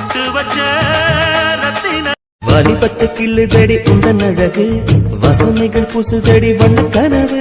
பொட்டு வச்ச ரத்தின வழிபட்டு கிள்ளுதடி உந்தன் அழகு வசனைகள் புசுதடி வண்ண கனவு